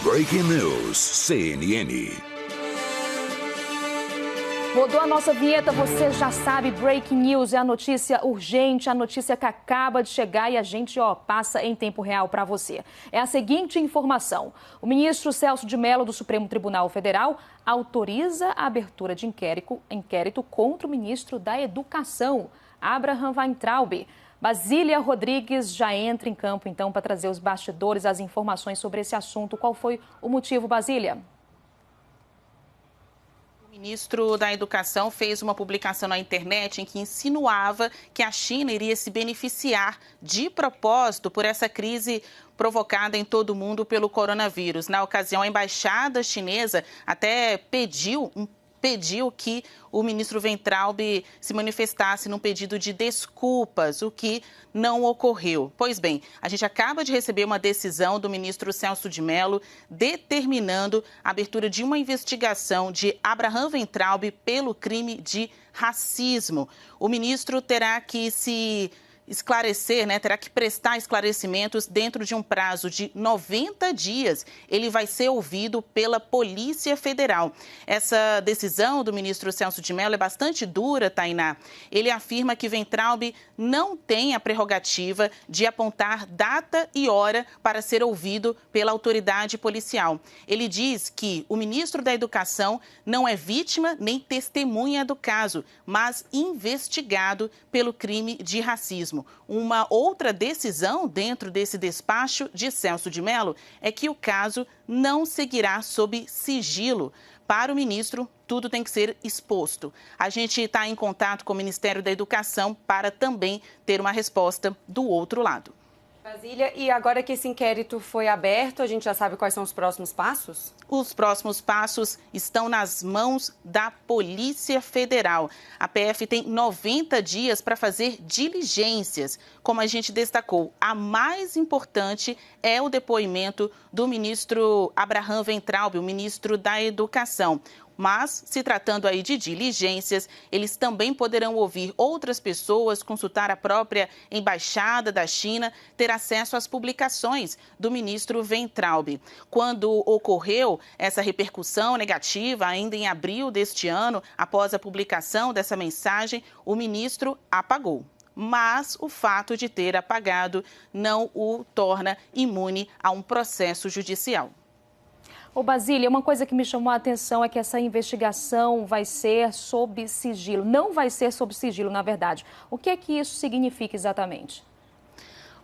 Breaking News CNN. Rodou a nossa vinheta, você já sabe, Breaking News é a notícia urgente, a notícia que acaba de chegar e a gente passa em tempo real para você. É a seguinte informação: o ministro Celso de Mello do Supremo Tribunal Federal autoriza a abertura de inquérito contra o ministro da Educação, Abraham Weintraub. Basília Rodrigues já entra em campo então para trazer os bastidores, as informações sobre esse assunto. Qual foi o motivo, Basília? O ministro da Educação fez uma publicação na internet em que insinuava que a China iria se beneficiar de propósito por essa crise provocada em todo o mundo pelo coronavírus. Na ocasião, a embaixada chinesa até pediu que o ministro Weintraub se manifestasse num pedido de desculpas, o que não ocorreu. Pois bem, a gente acaba de receber uma decisão do ministro Celso de Mello determinando a abertura de uma investigação de Abraham Weintraub pelo crime de racismo. O ministro terá que se esclarecer, terá que prestar esclarecimentos dentro de um prazo de 90 dias. Ele vai ser ouvido pela Polícia Federal. Essa decisão do ministro Celso de Mello é bastante dura, Tainá. Ele afirma que Weintraub não tem a prerrogativa de apontar data e hora para ser ouvido pela autoridade policial. Ele diz que o ministro da Educação não é vítima nem testemunha do caso, mas investigado pelo crime de racismo. Uma outra decisão dentro desse despacho de Celso de Mello é que o caso não seguirá sob sigilo. Para o ministro, tudo tem que ser exposto. A gente está em contato com o Ministério da Educação para também ter uma resposta do outro lado. Basília, e agora que esse inquérito foi aberto, a gente já sabe quais são os próximos passos? Os próximos passos estão nas mãos da Polícia Federal. A PF tem 90 dias para fazer diligências. Como a gente destacou, a mais importante é o depoimento do ministro Abraham Weintraub, o ministro da Educação. Mas, se tratando aí de diligências, eles também poderão ouvir outras pessoas, consultar a própria embaixada da China, ter acesso às publicações do ministro Weintraub. Quando ocorreu essa repercussão negativa, ainda em abril deste ano, após a publicação dessa mensagem, o ministro apagou. Mas o fato de ter apagado não o torna imune a um processo judicial. Ô Basília, uma coisa que me chamou a atenção é que essa investigação vai ser sob sigilo. Não vai ser sob sigilo, na verdade. O que é que isso significa exatamente?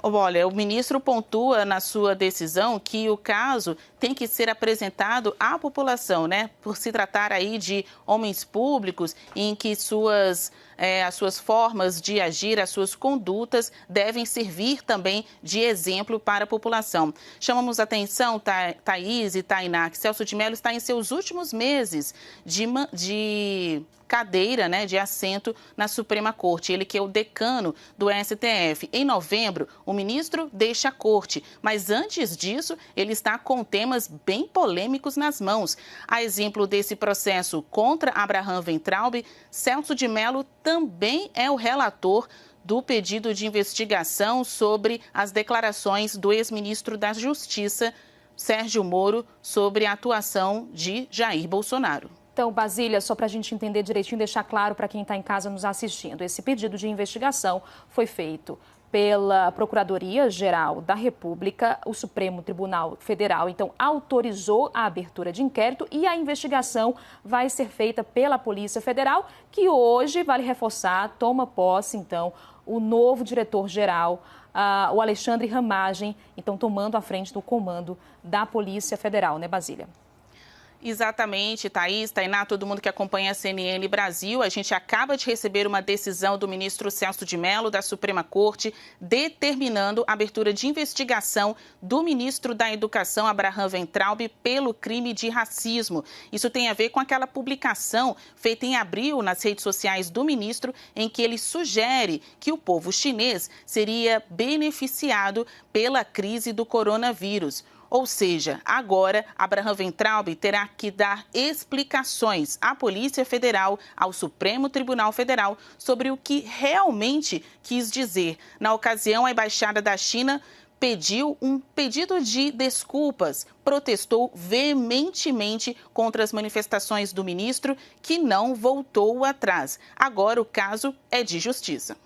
Olha, o ministro pontua na sua decisão que o caso tem que ser apresentado à população, por se tratar aí de homens públicos em que as suas formas de agir, as suas condutas devem servir também de exemplo para a população. Chamamos a atenção, Thaís e Tainá, que Celso de Mello está em seus últimos meses de cadeira, de assento na Suprema Corte. Ele que é o decano do STF. Em novembro, o ministro deixa a corte, mas antes disso, ele está com temas bem polêmicos nas mãos. A exemplo desse processo contra Abraham Weintraub, Celso de Mello também é o relator do pedido de investigação sobre as declarações do ex-ministro da Justiça, Sérgio Moro, sobre a atuação de Jair Bolsonaro. Então, Basília, só para a gente entender direitinho, deixar claro para quem está em casa nos assistindo, esse pedido de investigação foi feito pela Procuradoria-Geral da República, o Supremo Tribunal Federal, então, autorizou a abertura de inquérito e a investigação vai ser feita pela Polícia Federal, que hoje, vale reforçar, toma posse, então, o novo diretor-geral, o Alexandre Ramagem, então, tomando a frente do comando da Polícia Federal, Basília? Exatamente, Thaís, Tainá, todo mundo que acompanha a CNN Brasil. A gente acaba de receber uma decisão do ministro Celso de Mello, da Suprema Corte, determinando a abertura de investigação do ministro da Educação, Abraham Weintraub, pelo crime de racismo. Isso tem a ver com aquela publicação feita em abril nas redes sociais do ministro, em que ele sugere que o povo chinês seria beneficiado pela crise do coronavírus. Ou seja, agora, Abraham Weintraub terá que dar explicações à Polícia Federal, ao Supremo Tribunal Federal, sobre o que realmente quis dizer. Na ocasião, a Embaixada da China pediu um pedido de desculpas, protestou veementemente contra as manifestações do ministro, que não voltou atrás. Agora o caso é de justiça.